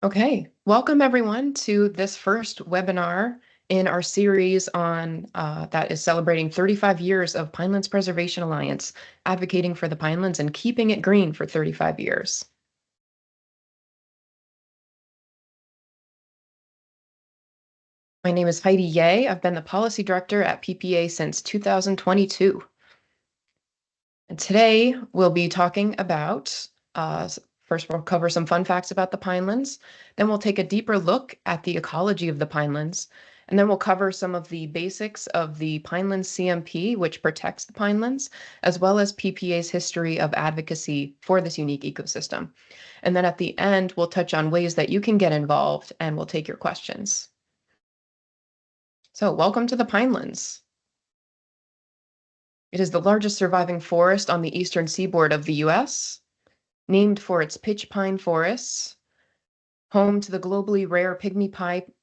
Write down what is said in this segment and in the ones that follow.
Okay, welcome everyone to this first webinar in our series on that is celebrating 35 years of Pinelands Preservation Alliance, advocating for the Pinelands and keeping it green for 35 years. My name is Heidi Ye. I've been the policy director at PPA since 2022. And today we'll be talking about, first we'll cover some fun facts about the Pinelands, then we'll take a deeper look at the ecology of the Pinelands, and then we'll cover some of the basics of the Pinelands CMP, which protects the Pinelands, as well as PPA's history of advocacy for this unique ecosystem. And then at the end, we'll touch on ways that you can get involved and we'll take your questions. So welcome to the Pinelands. It is the largest surviving forest on the eastern seaboard of the US, named for its pitch pine forests, home to the globally rare pygmy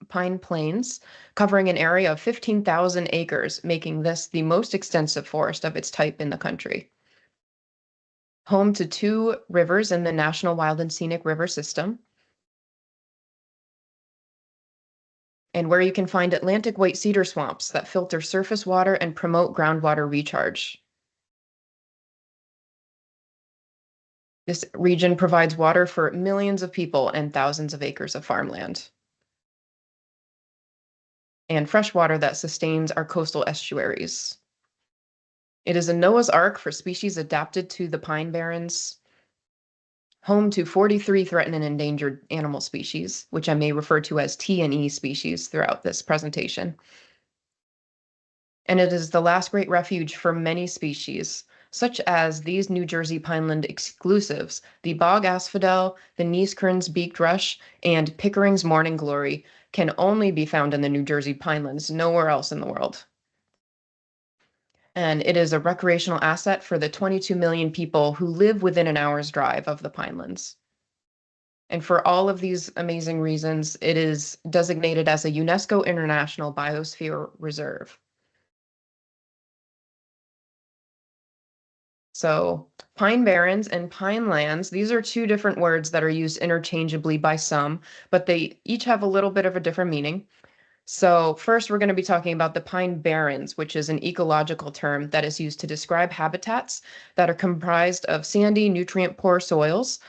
pine plains, covering an area of 15,000 acres, making this the most extensive forest of its type in the country. Home to two rivers in the National Wild and Scenic River System, and where you can find Atlantic white cedar swamps that filter surface water and promote groundwater recharge. This region provides water for millions of people and thousands of acres of farmland, and fresh water that sustains our coastal estuaries. It is a Noah's Ark for species adapted to the Pine Barrens, home to 43 threatened and endangered animal species, which I may refer to as T and E species throughout this presentation. And it is the last great refuge for many species, such as these New Jersey Pineland exclusives, the bog asphodel, the Nieskern's beaked rush, and Pickering's morning glory, can only be found in the New Jersey Pinelands, nowhere else in the world. And it is a recreational asset for the 22 million people who live within an hour's drive of the Pinelands. And for all of these amazing reasons, it is designated as a UNESCO International Biosphere Reserve. So Pine Barrens and Pinelands, these are two different words that are used interchangeably by some, but they each have a little bit of a different meaning. So first, we're going to be talking about the Pine Barrens, which is an ecological term that is used to describe habitats that are comprised of sandy, nutrient-poor soils,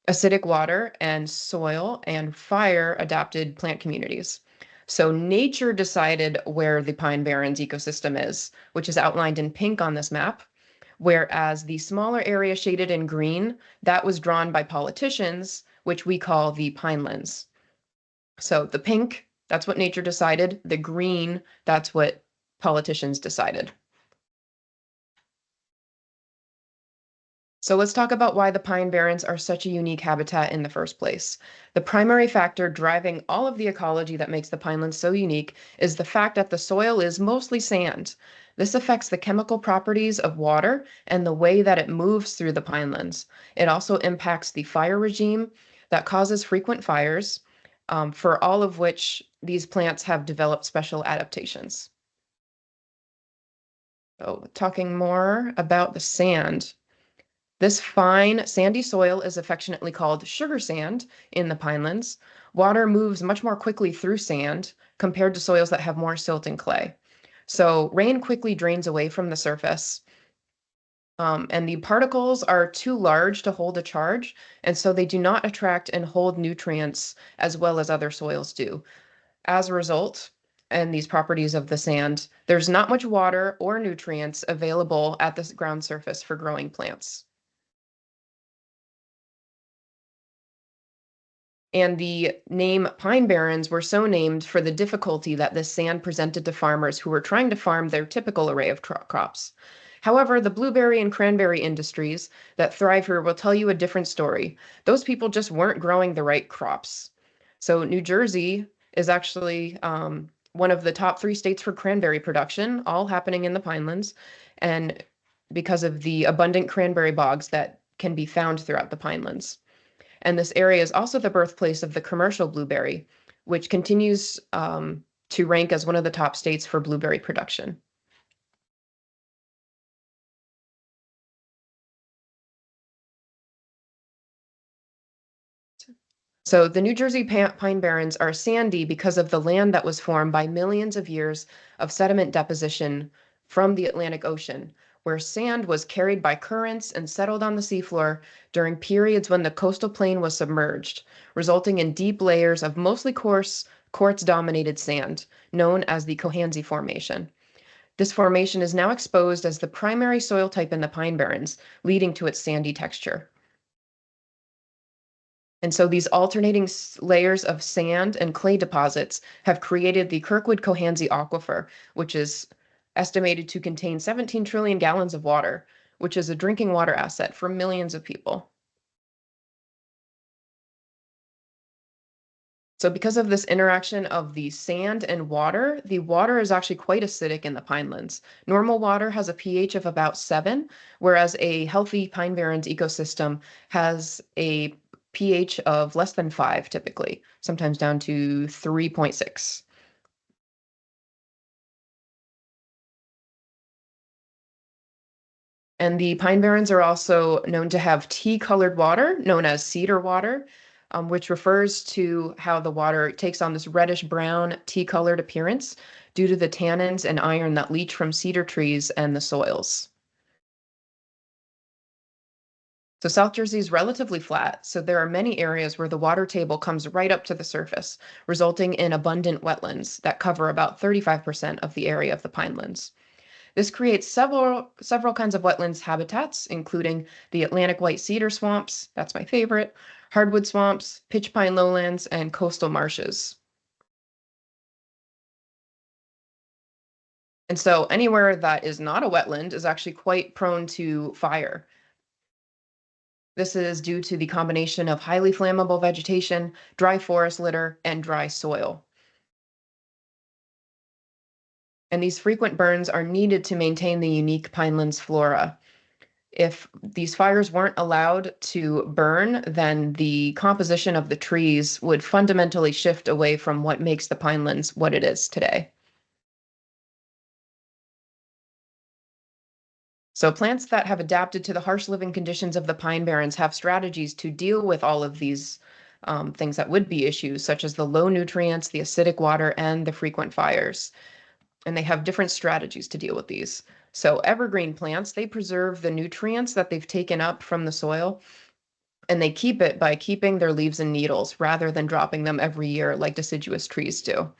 acidic water and soil, and fire-adapted plant communities. So nature decided where the Pine Barrens ecosystem is, which is outlined in pink on this map, whereas the smaller area shaded in green, that was drawn by politicians, which we call the Pinelands. So the pink, that's what nature decided. The green, that's what politicians decided. So let's talk about why the Pine Barrens are such a unique habitat in the first place. The primary factor driving all of the ecology that makes the Pinelands so unique is the fact that the soil is mostly sand. This affects the chemical properties of water and the way that it moves through the Pinelands. It also impacts the fire regime that causes frequent fires, for all of which these plants have developed special adaptations. So talking more about the sand. This fine, sandy soil is affectionately called sugar sand in the Pinelands. Water moves much more quickly through sand compared to soils that have more silt and clay. So rain quickly drains away from the surface, and the particles are too large to hold a charge, and so they do not attract and hold nutrients as well as other soils do. As a result, and these properties of the sand, there's not much water or nutrients available at the ground surface for growing plants. And the name Pine Barrens were so named for the difficulty that this sand presented to farmers who were trying to farm their typical array of crops. However, the blueberry and cranberry industries that thrive here will tell you a different story. Those people just weren't growing the right crops. So New Jersey is actually one of the top 3 states for cranberry production, all happening in the Pinelands, and because of the abundant cranberry bogs that can be found throughout the Pinelands. And this area is also the birthplace of the commercial blueberry, which continues to rank as one of the top states for blueberry production. So the New Jersey Pine Barrens are sandy because of the land that was formed by millions of years of sediment deposition from the Atlantic Ocean, where sand was carried by currents and settled on the seafloor during periods when the coastal plain was submerged, resulting in deep layers of mostly coarse, quartz-dominated sand, known as the Cohansey Formation. This formation is now exposed as the primary soil type in the Pine Barrens, leading to its sandy texture. And so these alternating layers of sand and clay deposits have created the Kirkwood Cohansey Aquifer, which is estimated to contain 17 trillion gallons of water, which is a drinking water asset for millions of people. So because of this interaction of the sand and water, the water is actually quite acidic in the pinelands. Normal water has a pH of about 7, whereas a healthy pine barrens ecosystem has a pH of less than 5 typically, sometimes down to 3.6. And the pine barrens are also known to have tea-colored water, known as cedar water, which refers to how the water takes on this reddish-brown, tea-colored appearance due to the tannins and iron that leach from cedar trees and the soils. So South Jersey is relatively flat, so there are many areas where the water table comes right up to the surface, resulting in abundant wetlands that cover about 35% of the area of the pinelands. This creates several kinds of wetlands habitats, including the Atlantic white cedar swamps, that's my favorite, hardwood swamps, pitch pine lowlands, and coastal marshes. And so anywhere that is not a wetland is actually quite prone to fire. This is due to the combination of highly flammable vegetation, dry forest litter, and dry soil. And these frequent burns are needed to maintain the unique pinelands flora. If these fires weren't allowed to burn, then the composition of the trees would fundamentally shift away from what makes the pinelands what it is today. So plants that have adapted to the harsh living conditions of the pine barrens have strategies to deal with all of these things that would be issues, such as the low nutrients, the acidic water, and the frequent fires. And they have different strategies to deal with these. So evergreen plants, they preserve the nutrients that they've taken up from the soil, and they keep it by keeping their leaves and needles rather than dropping them every year like deciduous trees do.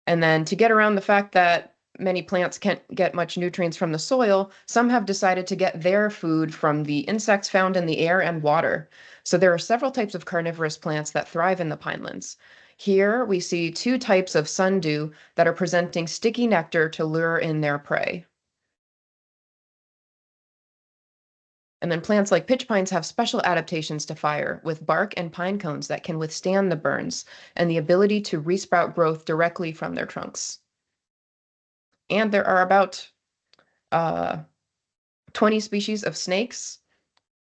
And then to get around the fact that many plants can't get much nutrients from the soil, some have decided to get their food from the insects found in the air and water. So there are several types of carnivorous plants that thrive in the pinelands. Here we see two types of sundew that are presenting sticky nectar to lure in their prey. And then plants like pitch pines have special adaptations to fire with bark and pine cones that can withstand the burns and the ability to resprout growth directly from their trunks. And there are about uh, 20 species of snakes.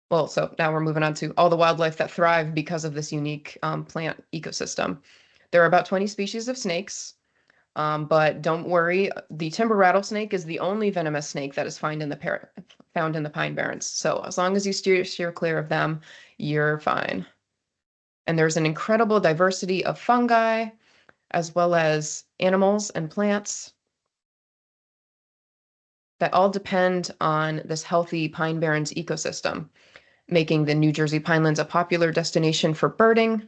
Well, so now we're moving on to all the wildlife that thrive because of this unique plant ecosystem. There are about 20 species of snakes, but don't worry, the timber rattlesnake is the only venomous snake that is found in the pine barrens. So as long as you steer clear of them, you're fine. And there's an incredible diversity of fungi, as well as animals and plants that all depend on this healthy pine barrens ecosystem, making the New Jersey Pinelands a popular destination for birding,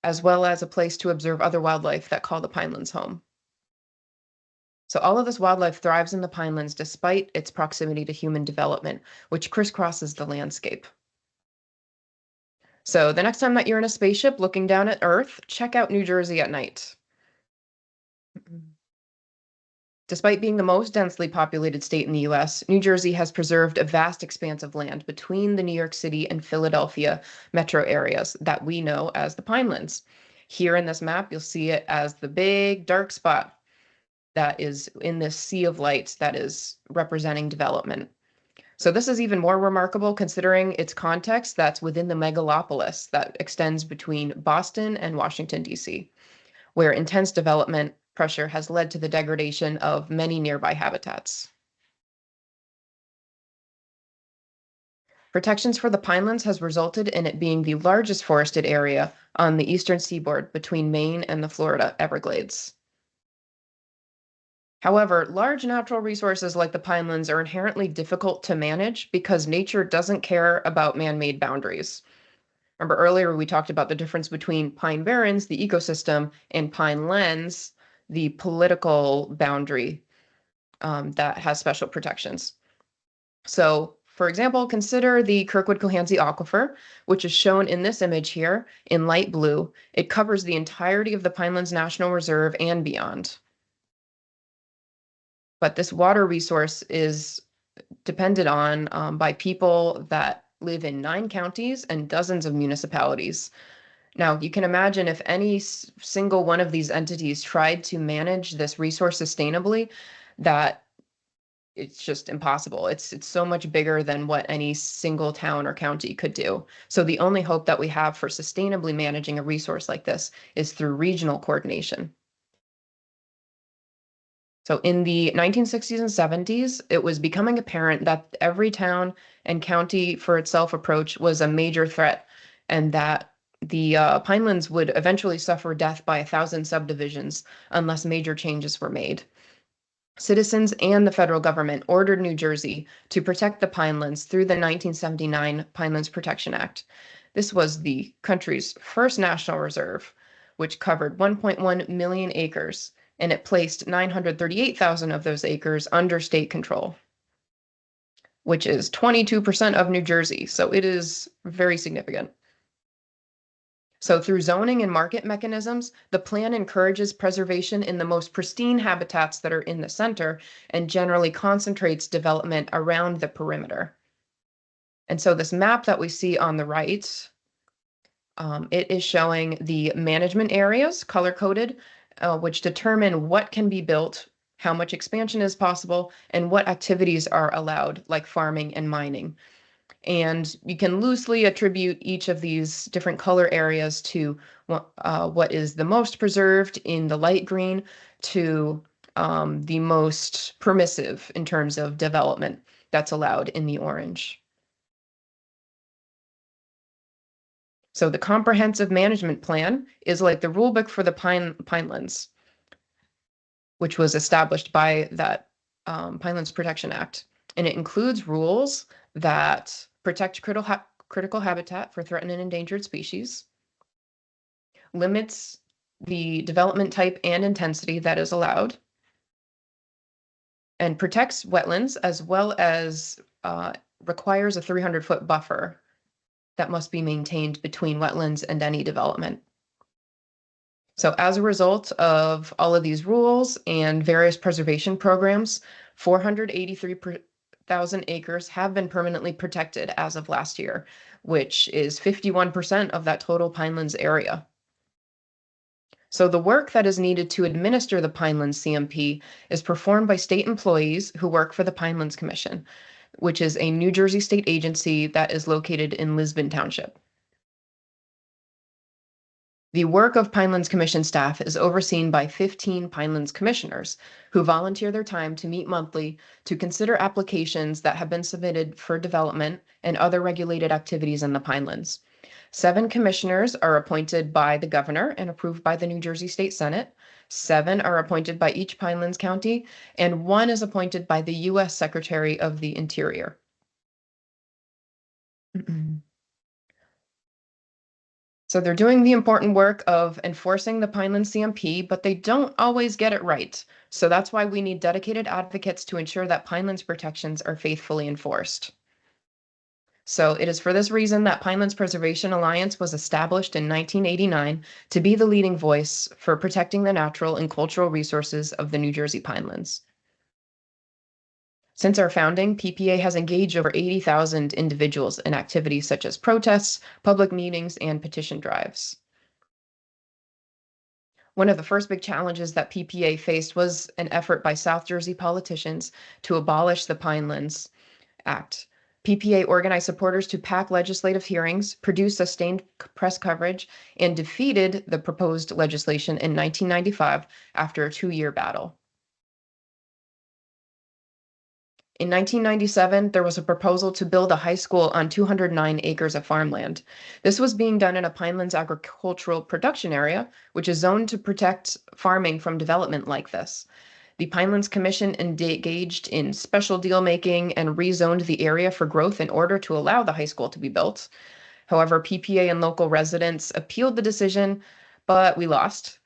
as well as a place to observe other wildlife that call the Pinelands home. So all of this wildlife thrives in the Pinelands despite its proximity to human development, which crisscrosses the landscape. So the next time that you're in a spaceship looking down at Earth, check out New Jersey at night. Despite being the most densely populated state in the US, New Jersey has preserved a vast expanse of land between the New York City and Philadelphia metro areas that we know as the Pinelands. Here in this map, you'll see it as the big dark spot that is in this sea of light that is representing development. So this is even more remarkable considering its context that's within the megalopolis that extends between Boston and Washington, D.C., where intense development pressure has led to the degradation of many nearby habitats. Protections for the Pinelands has resulted in it being the largest forested area on the eastern seaboard between Maine and the Florida Everglades. However, large natural resources like the Pinelands are inherently difficult to manage because nature doesn't care about man-made boundaries. Remember earlier we talked about the difference between pine barrens, the ecosystem, and pinelands, the political boundary that has special protections. So, for example, consider the Kirkwood-Cohansey Aquifer, which is shown in this image here in light blue. It covers the entirety of the Pinelands National Reserve and beyond. But this water resource is depended on by people that live in 9 counties and dozens of municipalities. Now, you can imagine if any single one of these entities tried to manage this resource sustainably, that it's just impossible. It's so much bigger than what any single town or county could do. So the only hope that we have for sustainably managing a resource like this is through regional coordination. So in the 1960s and 70s, it was becoming apparent that every town and county for itself approach was a major threat, and that the Pinelands would eventually suffer death by 1,000 subdivisions unless major changes were made. Citizens and the federal government ordered New Jersey to protect the Pinelands through the 1979 Pinelands Protection Act. This was the country's first national reserve, which covered 1.1 million acres, and it placed 938,000 of those acres under state control, which is 22% of New Jersey. So it is very significant. So through zoning and market mechanisms, the plan encourages preservation in the most pristine habitats that are in the center and generally concentrates development around the perimeter. And so this map that we see on the right, it is showing the management areas color-coded, which determine what can be built, how much expansion is possible, and what activities are allowed, like farming and mining. And you can loosely attribute each of these different color areas to what is the most preserved in the light green to the most permissive in terms of development that's allowed in the orange. So the comprehensive management plan is like the rule book for the Pinelands, which was established by that Pinelands Protection Act. And it includes rules that protect critical habitat for threatened and endangered species, limits the development type and intensity that is allowed, and protects wetlands as well as requires a 300-foot buffer that must be maintained between wetlands and any development. So as a result of all of these rules and various preservation programs, 483,000 acres have been permanently protected as of last year, which is 51% of that total Pinelands area. So the work that is needed to administer the Pinelands CMP is performed by state employees who work for the Pinelands Commission, which is a New Jersey state agency that is located in Lisbon Township. The work of Pinelands Commission staff is overseen by 15 Pinelands commissioners who volunteer their time to meet monthly to consider applications that have been submitted for development and other regulated activities in the Pinelands. 7 commissioners are appointed by the governor and approved by the New Jersey State Senate. 7 are appointed by each Pinelands county, and 1 is appointed by the U.S. Secretary of the Interior. So they're doing the important work of enforcing the Pinelands CMP, but they don't always get it right. So that's why we need dedicated advocates to ensure that Pinelands protections are faithfully enforced. So it is for this reason that Pinelands Preservation Alliance was established in 1989 to be the leading voice for protecting the natural and cultural resources of the New Jersey Pinelands. Since our founding, PPA has engaged over 80,000 individuals in activities such as protests, public meetings, and petition drives. One of the first big challenges that PPA faced was an effort by South Jersey politicians to abolish the Pinelands Act. PPA organized supporters to pack legislative hearings, produce sustained press coverage, and defeated the proposed legislation in 1995 after a 2-year battle. In 1997, there was a proposal to build a high school on 209 acres of farmland. This was being done in a Pinelands agricultural production area, which is zoned to protect farming from development like this. The Pinelands Commission engaged in special deal making and rezoned the area for growth in order to allow the high school to be built. However, PPA and local residents appealed the decision, but we lost.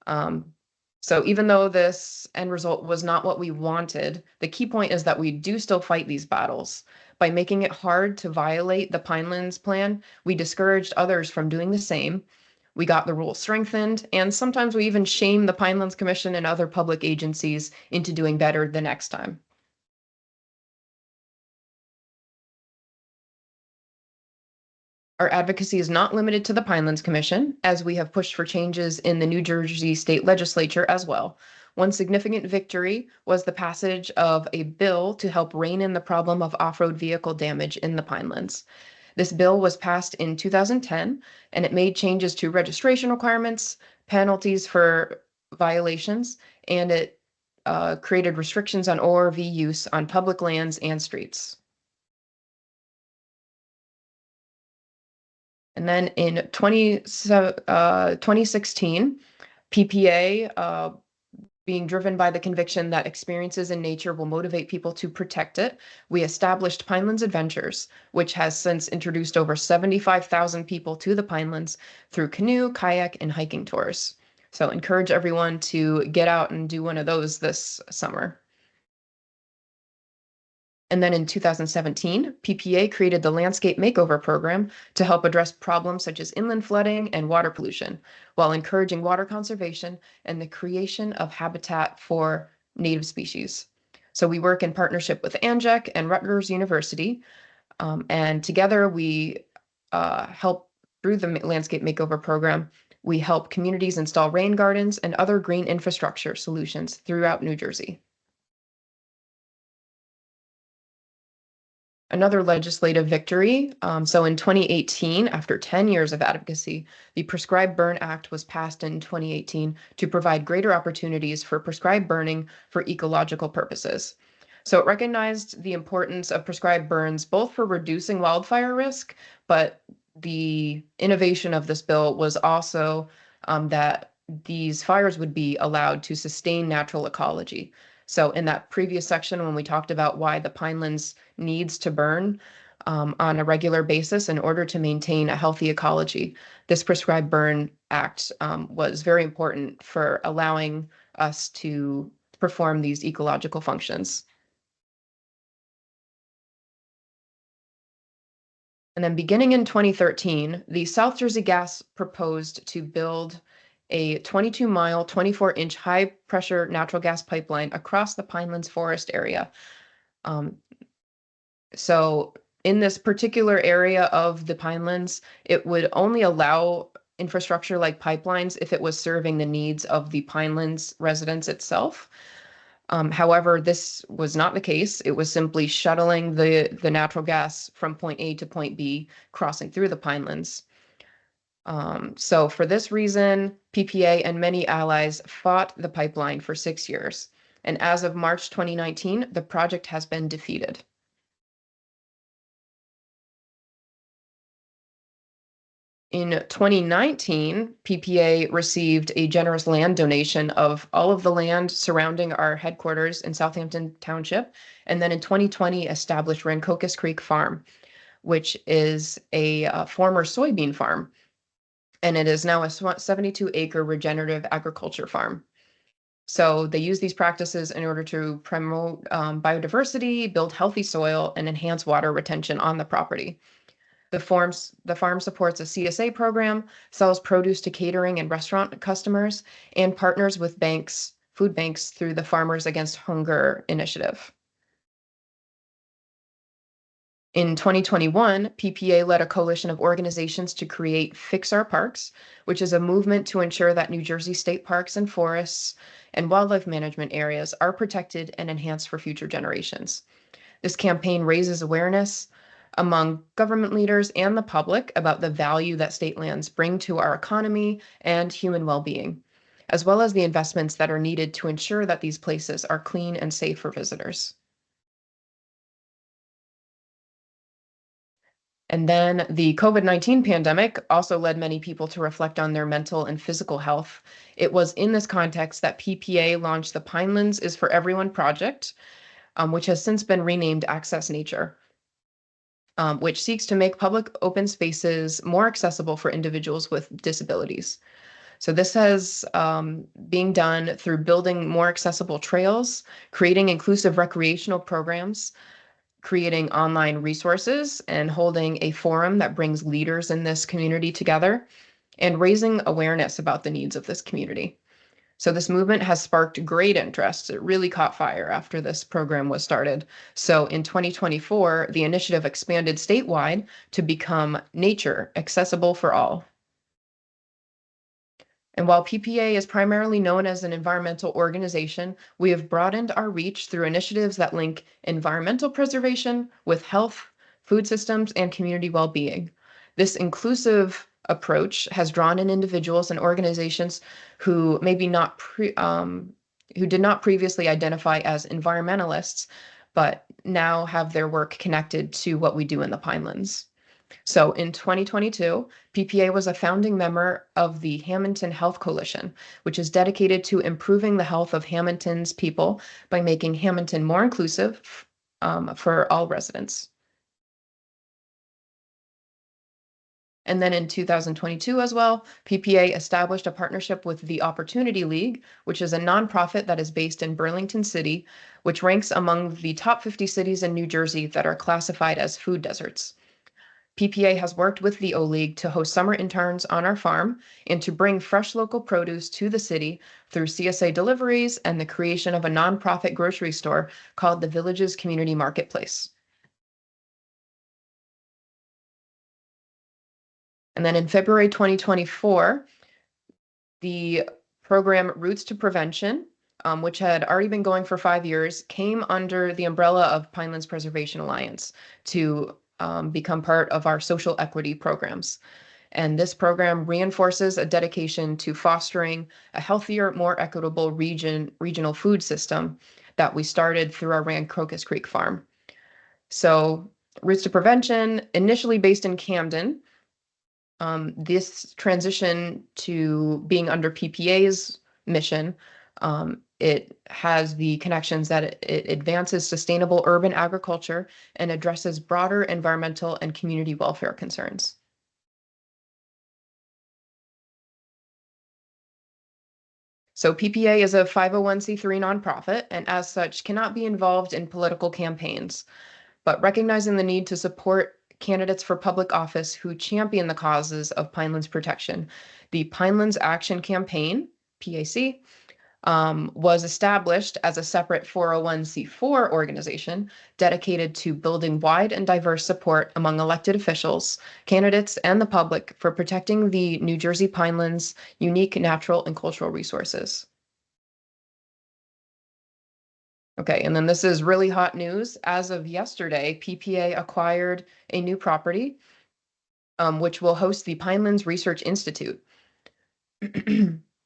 Um, so even though this end result was not what we wanted, the key point is that we do still fight these battles. By making it hard to violate the Pinelands plan, we discouraged others from doing the same. We got the rules strengthened, and sometimes we even shame the Pinelands Commission and other public agencies into doing better the next time. Our advocacy is not limited to the Pinelands Commission, as we have pushed for changes in the New Jersey state legislature as well. One significant victory was the passage of a bill to help rein in the problem of off-road vehicle damage in the Pinelands. This bill was passed in 2010, and it made changes to registration requirements, penalties for violations, and it created restrictions on ORV use on public lands and streets. And then in 2016, PPA, being driven by the conviction that experiences in nature will motivate people to protect it, we established Pinelands Adventures, which has since introduced over 75,000 people to the Pinelands through canoe, kayak, and hiking tours. So encourage everyone to get out and do one of those this summer. And then in 2017, PPA created the Landscape Makeover Program to help address problems such as inland flooding and water pollution, while encouraging water conservation and the creation of habitat for native species. So we work in partnership with ANJEC and Rutgers University, and together we help through the Landscape Makeover Program. We help communities install rain gardens and other green infrastructure solutions throughout New Jersey. Another legislative victory. So in 2018, after 10 years of advocacy, the Prescribed Burn Act was passed in 2018 to provide greater opportunities for prescribed burning for ecological purposes. So it recognized the importance of prescribed burns both for reducing wildfire risk, but the innovation of this bill was also that these fires would be allowed to sustain natural ecology. So in that previous section, when we talked about why the pinelands needs to burn on a regular basis in order to maintain a healthy ecology, this Prescribed Burn Act was very important for allowing us to perform these ecological functions. And then beginning in 2013, the South Jersey Gas proposed to build a 22-mile, 24-inch high-pressure natural gas pipeline across the Pinelands forest area. Um, so in this particular area of the Pinelands, it would only allow infrastructure like pipelines if it was serving the needs of the Pinelands residents itself. However, this was not the case. It was simply shuttling the natural gas from point A to point B, crossing through the Pinelands. So for this reason, PPA and many allies fought the pipeline for 6 years. And as of March 2019, the project has been defeated. In 2019, PPA received a generous land donation of all of the land surrounding our headquarters in Southampton Township, and then in 2020 established Rancocas Creek Farm, which is a former soybean farm, and it is now a 72-acre regenerative agriculture farm. So they use these practices in order to promote biodiversity, build healthy soil, and enhance water retention on the property. The farm supports a CSA program, sells produce to catering and restaurant customers, and partners with food banks through the Farmers Against Hunger initiative. In 2021, PPA led a coalition of organizations to create Fix Our Parks, which is a movement to ensure that New Jersey state parks and forests and wildlife management areas are protected and enhanced for future generations. This campaign raises awareness among government leaders and the public about the value that state lands bring to our economy and human well-being, as well as the investments that are needed to ensure that these places are clean and safe for visitors. And then the COVID-19 pandemic also led many people to reflect on their mental and physical health. It was in this context that PPA launched the Pinelands is for Everyone project, which has since been renamed Access Nature, which seeks to make public open spaces more accessible for individuals with disabilities. So this has being done through building more accessible trails, creating inclusive recreational programs, creating online resources, and holding a forum that brings leaders in this community together, and raising awareness about the needs of this community. So this movement has sparked great interest. It really caught fire after this program was started. So in 2024, the initiative expanded statewide to become Nature Accessible for All. And while PPA is primarily known as an environmental organization, we have broadened our reach through initiatives that link environmental preservation with health, food systems, and community well-being. This inclusive approach has drawn in individuals and organizations who maybe not who did not previously identify as environmentalists, but now have their work connected to what we do in the Pinelands. So in 2022, PPA was a founding member of the Hamilton Health Coalition, which is dedicated to improving the health of Hamilton's people by making Hamilton more inclusive for all residents. And then in 2022 as well, PPA established a partnership with the Opportunity League, which is a nonprofit that is based in Burlington City, which ranks among the top 50 cities in New Jersey that are classified as food deserts. PPA has worked with the O-League to host summer interns on our farm and to bring fresh local produce to the city through CSA deliveries and the creation of a nonprofit grocery store called the Village's Community Marketplace. And then in February 2024, the program Roots to Prevention, which had already been going for 5 years, came under the umbrella of Pinelands Preservation Alliance to become part of our social equity programs. And this program reinforces a dedication to fostering a healthier, more equitable regional food system that we started through our Rand Crocus Creek farm. So Roots to Prevention, initially based in Camden, this transition to being under PPA's mission, it has the connections that it advances sustainable urban agriculture and addresses broader environmental and community welfare concerns. So PPA is a 501c3 nonprofit and as such cannot be involved in political campaigns, but recognizing the need to support candidates for public office who champion the causes of Pinelands protection, the Pinelands Action Campaign, PAC, was established as a separate 401c4 organization dedicated to building wide and diverse support among elected officials, candidates, and the public for protecting the New Jersey Pinelands' unique natural and cultural resources. Okay, and then this is really hot news. As of yesterday, PPA acquired a new property, which will host the Pinelands Research Institute.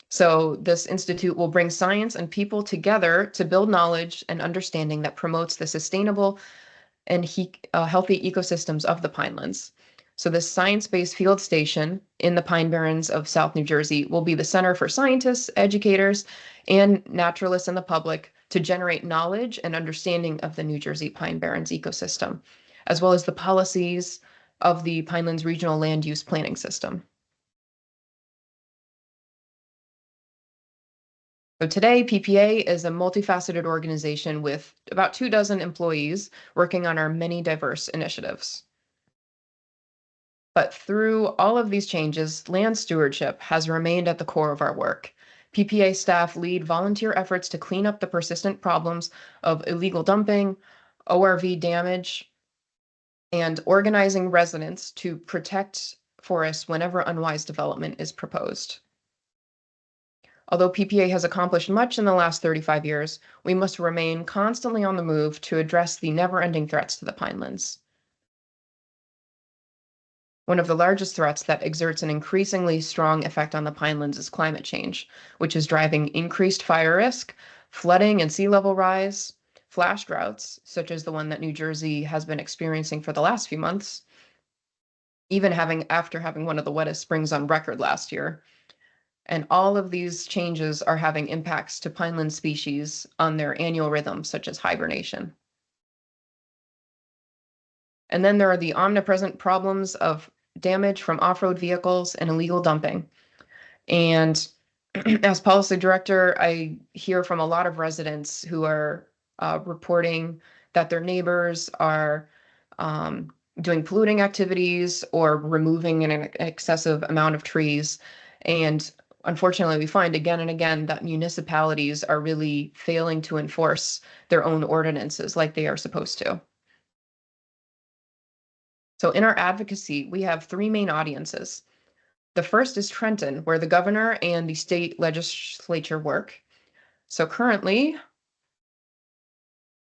So this institute will bring science and people together to build knowledge and understanding that promotes the sustainable and healthy ecosystems of the Pinelands. So this science-based field station in the Pine Barrens of South New Jersey will be the center for scientists, educators, and naturalists in the public to generate knowledge and understanding of the New Jersey Pine Barrens ecosystem, as well as the policies of the Pinelands Regional Land Use Planning System. So today, PPA is a multifaceted organization with about 24 employees working on our many diverse initiatives. But through all of these changes, land stewardship has remained at the core of our work. PPA staff lead volunteer efforts to clean up the persistent problems of illegal dumping, ORV damage, and organizing residents to protect forests whenever unwise development is proposed. Although PPA has accomplished much in the last 35 years, we must remain constantly on the move to address the never-ending threats to the Pinelands. One of the largest threats that exerts an increasingly strong effect on the Pinelands is climate change, which is driving increased fire risk, flooding and sea level rise, flash droughts, such as the one that New Jersey has been experiencing for the last few months, even after having one of the wettest springs on record last year. And all of these changes are having impacts to pineland species on their annual rhythms, such as hibernation. And then there are the omnipresent problems of damage from off-road vehicles and illegal dumping. And as policy director, I hear from a lot of residents who are reporting that their neighbors are doing polluting activities or removing an excessive amount of trees. And unfortunately, we find again and again that municipalities are really failing to enforce their own ordinances like they are supposed to. So in our advocacy, we have three main audiences. The first is Trenton, where the governor and the state legislature work. So currently,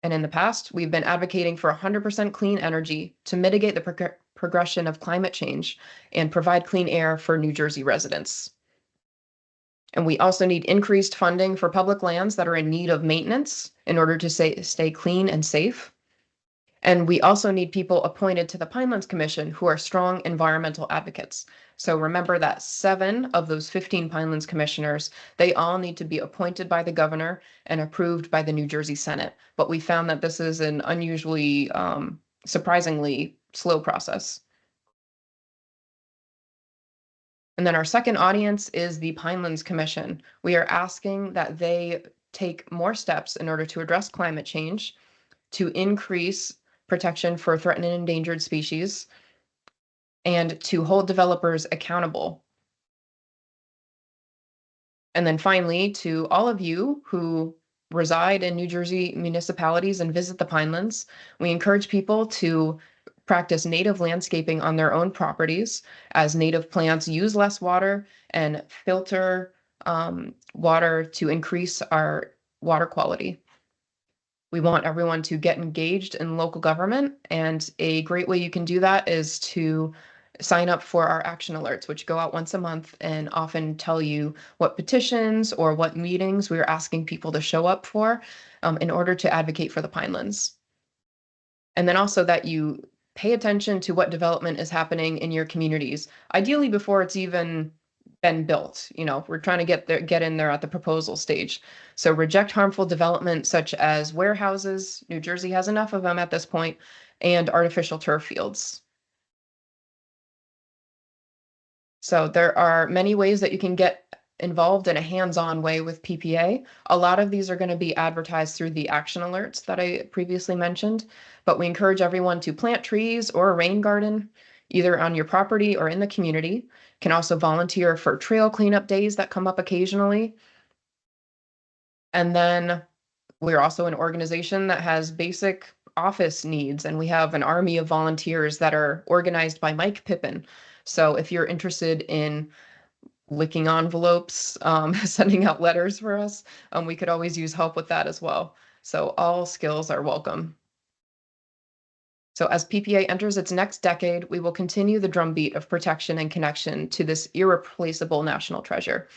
and in the past, we've been advocating for 100% clean energy to mitigate the progression of climate change and provide clean air for New Jersey residents. And we also need increased funding for public lands that are in need of maintenance in order to stay clean and safe. And we also need people appointed to the Pinelands Commission who are strong environmental advocates. So remember that 7 of those 15 Pinelands commissioners, they all need to be appointed by the governor and approved by the New Jersey Senate. But we found that this is an unusually, surprisingly slow process. And then our second audience is the Pinelands Commission. We are asking that they take more steps in order to address climate change, to increase protection for threatened and endangered species, and to hold developers accountable. And then finally, to all of you who reside in New Jersey municipalities and visit the Pinelands, we encourage people to practice native landscaping on their own properties, as native plants use less water and filter water to increase our water quality. We want everyone to get engaged in local government, and a great way you can do that is to sign up for our action alerts, which go out once a month and often tell you what petitions or what meetings we are asking people to show up for in order to advocate for the Pinelands. And then also that you pay attention to what development is happening in your communities, ideally before it's even been built. We're trying to get in there at the proposal stage. So reject harmful development such as warehouses. New Jersey has enough of them at this point, and artificial turf fields. So there are many ways that you can get involved in a hands-on way with PPA. A lot of these are going to be advertised through the action alerts that I previously mentioned, but we encourage everyone to plant trees or a rain garden, either on your property or in the community. Can also volunteer for trail cleanup days that come up occasionally. And then we're also an organization that has basic office needs, and we have an army of volunteers that are organized by Mike Pippin. So if you're interested in licking envelopes, sending out letters for us, we could always use help with that as well. So all skills are welcome. So as PPA enters its next decade, we will continue the drumbeat of protection and connection to this irreplaceable national treasure.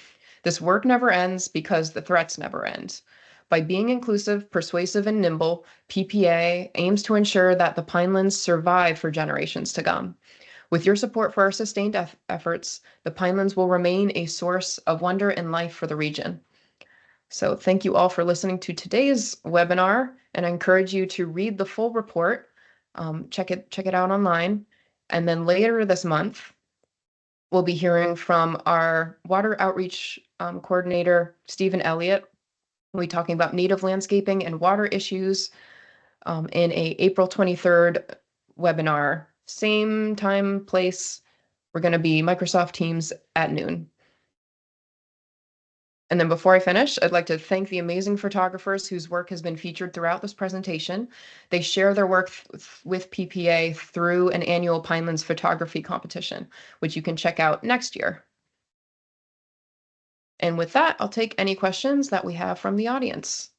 This work never ends because the threats never end. By being inclusive, persuasive, and nimble, PPA aims to ensure that the Pinelands survive for generations to come. With your support for our sustained efforts, the Pinelands will remain a source of wonder and life for the region. So thank you all for listening to today's webinar, and I encourage you to read the full report. Check it out online. And then later this month, we'll be hearing from our water outreach coordinator, Stephen Elliott. We'll be talking about native landscaping and water issues in a April 23rd webinar. Same time, place. We're going to be Microsoft Teams at noon. And then before I finish, I'd like to thank the amazing photographers whose work has been featured throughout this presentation. They share their work with PPA through an annual Pinelands photography competition, which you can check out next year. And with that, I'll take any questions that we have from the audience.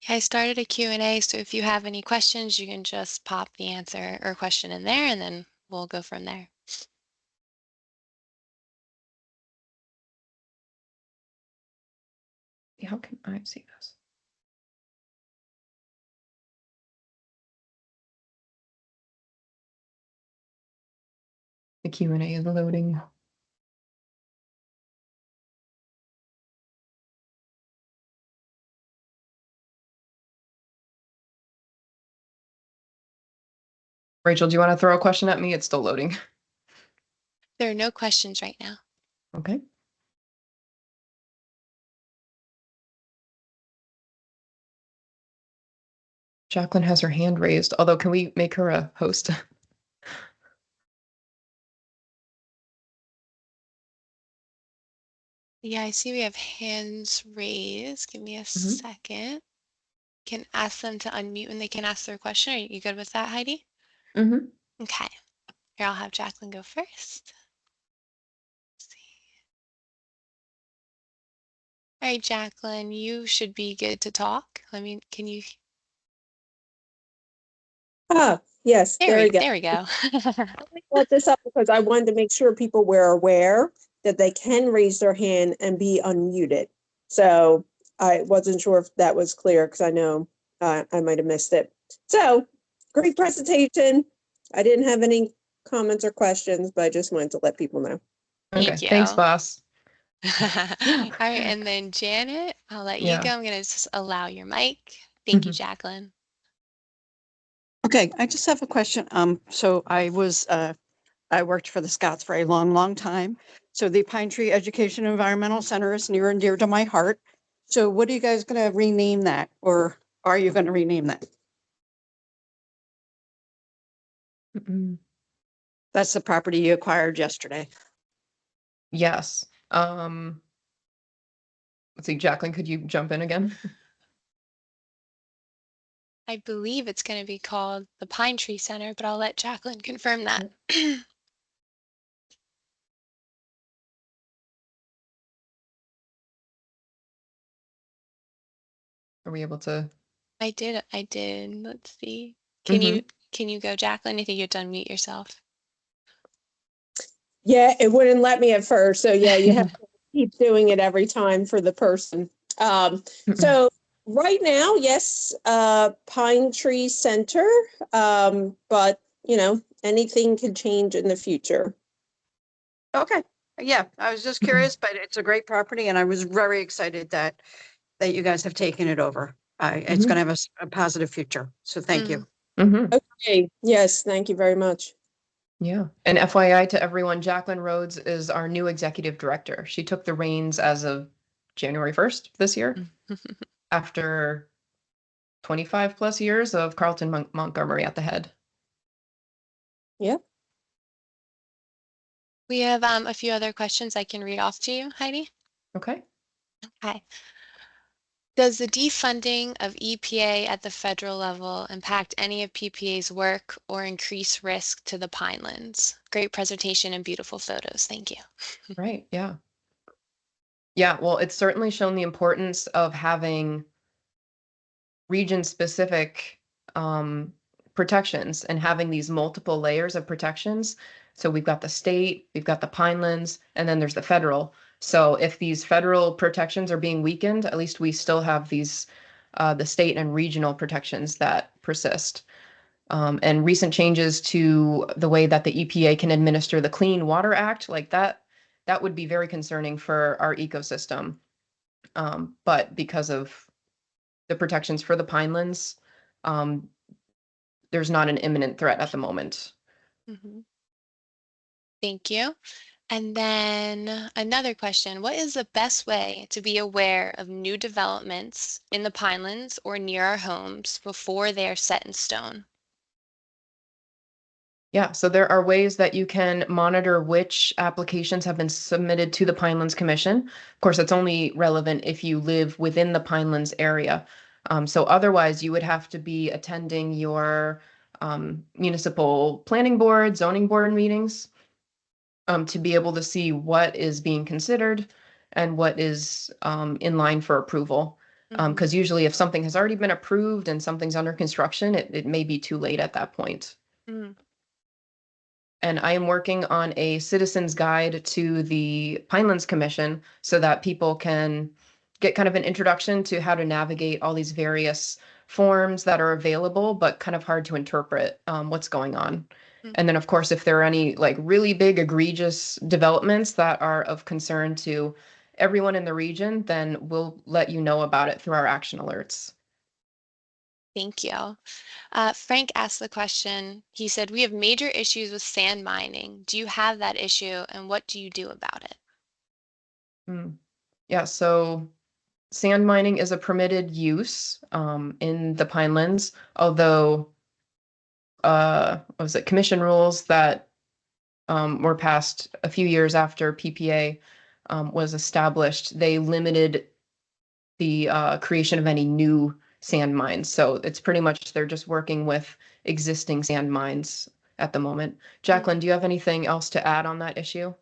I started a Q&A, so if you have any questions, you can just pop the answer or question in there, and then we'll go from there. How can I see this? The Q&A is loading. Rachel, do you want to throw a question at me? It's still loading. There are no questions right now. Okay. Jacqueline has her hand raised, although can we make her a host? Yeah, I see we have hands raised. Give me a Mhm. second. Can ask them to unmute and they can ask their question. Are you good with that, Heidi? Mhm. Okay. Here, I'll have Jacqueline go first. Let's see. All right, Jacqueline, you should be good to talk. Can you? Yes, there we go. There we go. I brought this up because I wanted to make sure people were aware that they can raise their hand and be unmuted. So I wasn't sure if that was clear because I know I might have missed it. So great presentation. I didn't have any comments or questions, but I just wanted to let people know. Okay. Thank you. Thanks, boss. All right, and then Janet, I'll let you Yeah. go. I'm going to just allow your mic. Thank you, Jacqueline. Okay, I just have a question. So I worked for the Scouts for a long, long time. So the Pine Tree Education Environmental Center is near and dear to my heart. So what are you guys going to rename that, or are you going to rename that? Mm-mm. That's the property you acquired yesterday. Yes. Let's see, Jacqueline, could you jump in again? I believe it's going to be called the Pine Tree Center, but I'll let Jacqueline confirm that. Are we able to? I did. Let's see. Mhm. Can you go, Jacqueline? I think you have to unmute yourself. Yeah, it wouldn't let me at first. So yeah, you have to keep doing it every time for the person. So right now, yes, Pine Tree Center, but anything can change in the future. Okay, yeah, I was just curious, but it's a great property, and I was very excited that you guys have taken it over. It's going to have a positive future. So thank you. Mhm. Okay. Yes, thank you very much. Yeah. And FYI to everyone, Jacqueline Rhodes is our new executive director. She took the reins as of January 1st this year after 25 plus years of Carlton Montgomery at the head. Yep. We have a few other questions I can read off to you, Heidi. Okay. Okay. Does the defunding of EPA at the federal level impact any of PPA's work or increase risk to the Pinelands? Great presentation and beautiful photos. Thank you. Right. Yeah. Yeah. Well, it's certainly shown the importance of having region-specific protections and having these multiple layers of protections. So we've got the state, we've got the Pinelands, and then there's the federal. So if these federal protections are being weakened, at least we still have these the state and regional protections that persist. And recent changes to the way that the EPA can administer the Clean Water Act, like that would be very concerning for our ecosystem. But because of the protections for the Pinelands, um, there's not an imminent threat at the moment. Mhm. Thank you. And then another question, what is the best way to be aware of new developments in the Pinelands or near our homes before they are set in stone? Yeah, so there are ways that you can monitor which applications have been submitted to the Pinelands Commission. Of course, it's only relevant if you live within the Pinelands area. So otherwise, you would have to be attending your municipal planning board, zoning board meetings to be able to see what is being considered and what is in line for approval. Because usually if something has already been approved and something's under construction, it may be too late at that point. Mhm. And I am working on a citizen's guide to the Pinelands Commission so that people can get kind of an introduction to how to navigate all these various forms that are available, but kind of hard to interpret what's going on. And then, of course, if there are any like really big egregious developments that are of concern to everyone in the region, then we'll let you know about it through our action alerts. Thank you. Frank asked the question. He said, "We have major issues with sand mining. Do you have that issue, and what do you do about it?" Hmm. Yeah, so sand mining is a permitted use in the Pinelands, although what was it, commission rules that were passed a few years after PPA was established, they limited the creation of any new sand mines. So it's pretty much they're just working with existing sand mines at the moment. Jacqueline, do you have anything else to add on that issue?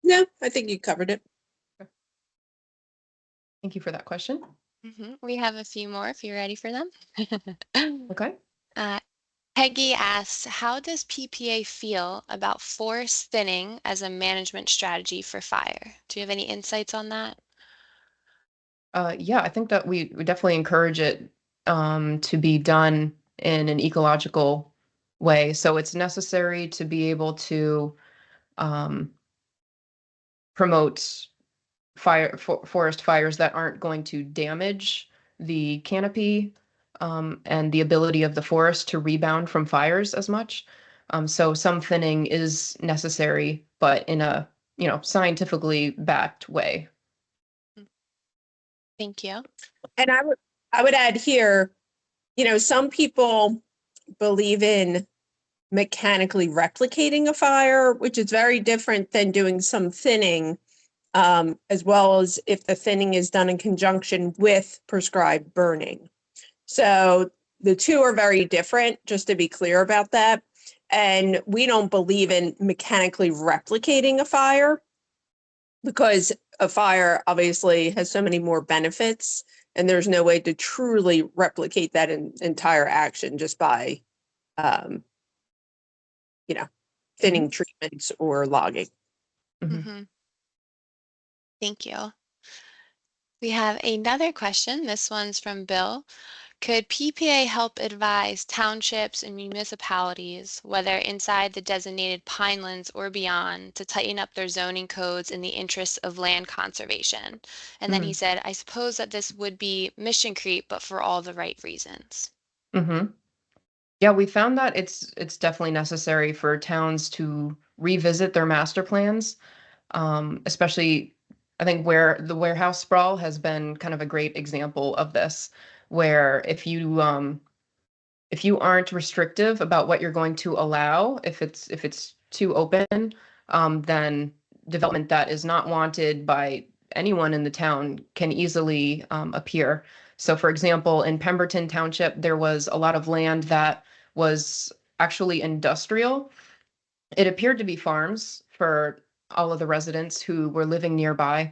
No, I think you covered it. Thank you for that question. We have a few more if you're ready for them. Okay. Uh, Peggy asks, how does PPA feel about forest thinning as a management strategy for fire? Do you have any insights on that? Yeah, I think that we definitely encourage it to be done in an ecological way. So it's necessary to be able to um, promote forest fires that aren't going to damage the canopy and the ability of the forest to rebound from fires as much. So some thinning is necessary, but in a scientifically backed way. Thank you. And I would add here, some people believe in mechanically replicating a fire, which is very different than doing some thinning, as well as if the thinning is done in conjunction with prescribed burning. So the two are very different, just to be clear about that. And we don't believe in mechanically replicating a fire because a fire obviously has so many more benefits, and there's no way to truly replicate that entire action just by, um, thinning treatments or logging. Mm-hmm. Thank you. We have another question. This one's from Bill. Could PPA help advise townships and municipalities, whether inside the designated pinelands or beyond, to tighten up their zoning codes in the interests of land conservation? And then he said, I suppose that this would be mission creep, but for all the right reasons. Yeah, we found that it's definitely necessary for towns to revisit their master plans, especially I think where the warehouse sprawl has been kind of a great example of this, where if you aren't restrictive about what you're going to allow, if it's too open, then development that is not wanted by anyone in the town can easily appear. So, for example, in Pemberton Township, there was a lot of land that was actually industrial. It appeared to be farms for all of the residents who were living nearby,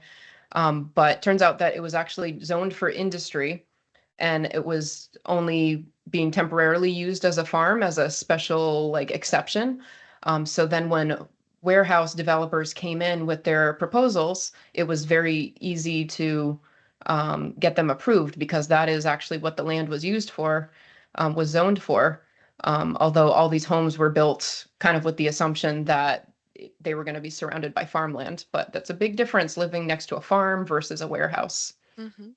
but turns out that it was actually zoned for industry and it was only being temporarily used as a farm as a special like exception. So then when warehouse developers came in with their proposals, it was very easy to get them approved because that is actually what the land was used for, was zoned for. Although all these homes were built kind of with the assumption that they were going to be surrounded by farmland, but that's a big difference living next to a farm versus a warehouse. Mm-hmm.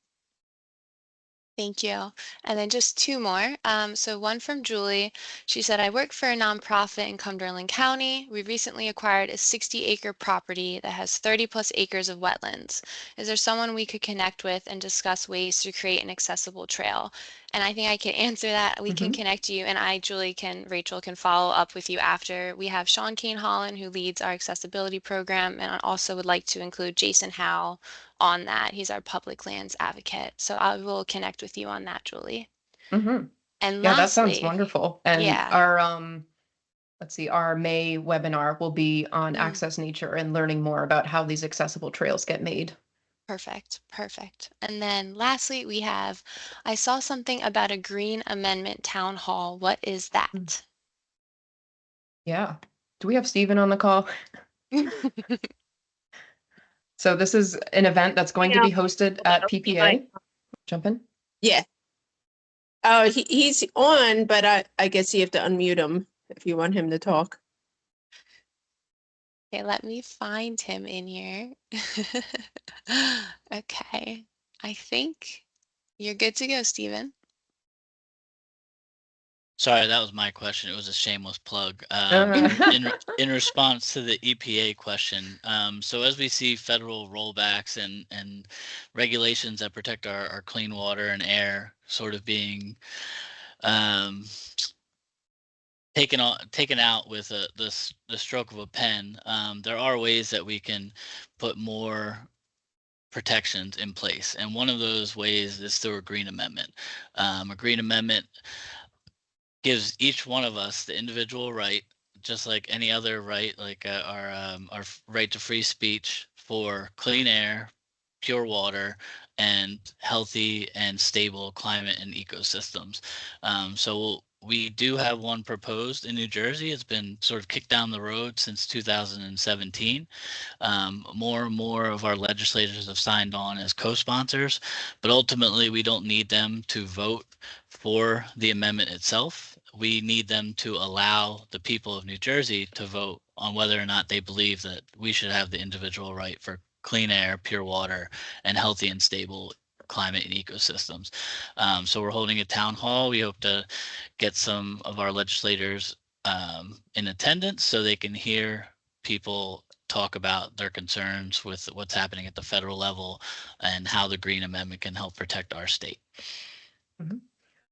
Thank you. And then just two more. So one from Julie. She said, I work for a nonprofit in Cumberland County. We recently acquired a 60-acre property that has 30 plus acres of wetlands. Is there someone we could connect with and discuss ways to create an accessible trail? And I think I can answer that. We can connect you, and Rachel can follow up with you after. We have Sean Kane Holland, who leads our accessibility program, and I also would like to include Jason Howe on that. He's our public lands advocate. So I will connect with you on that, Julie. Mm-hmm. And Yeah, that sounds lastly, wonderful. And yeah, our let's see, our May webinar will be on mm, access nature and learning more about how these accessible trails get made. perfect, perfect. And then lastly, I saw something about a green amendment town hall. What is Mm. that? Yeah. Do we have Stephen on the call? So this is an event that's going to Yeah. be hosted at Like, PPA. Jump in. yeah. Oh, he's on, but I guess you have to unmute him if you want him to talk. Okay, let me find him in here. Okay, I think you're good to go, Stephen. Sorry, that was my question. It was a shameless plug. In response to the EPA question, so as we see federal rollbacks and regulations that protect our clean water and air sort of being taken out with the stroke of a pen, there are ways that we can put more protections in place, and one of those ways is through a green amendment. A green amendment gives each one of us the individual right, just like any other right, like our right to free speech, for clean air, pure water, and healthy and stable climate and ecosystems. So we do have one proposed in New Jersey. It's been sort of kicked down the road since 2017. More and more of our legislators have signed on as co-sponsors, but ultimately we don't need them to vote for the amendment itself. We need them to allow the people of New Jersey to vote on whether or not they believe that we should have the individual right for clean air, pure water, and healthy and stable climate and ecosystems. So we're holding a town hall. We hope to get some of our legislators in attendance so they can hear people talk about their concerns with what's happening at the federal level and how the Green Amendment can help protect our state.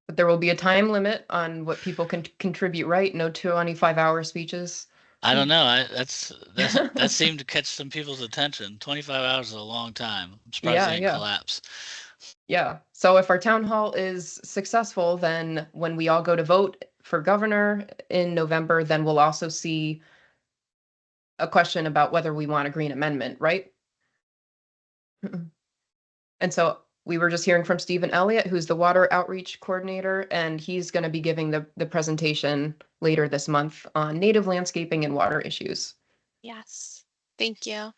But there will be a time limit on what people can contribute, right? No 25-hour speeches. I don't know. That seemed to catch some people's attention. 25 hours is a long time. I'm surprised they didn't collapse. Yeah. So if our town hall is successful, then when we all go to vote for governor in November, then we'll also see a question about whether we want a green amendment, right? And so we were just hearing from Stephen Elliott, who's the water outreach coordinator, and he's going to be giving the presentation later this month on native landscaping and water issues. Yes, thank you. Okay.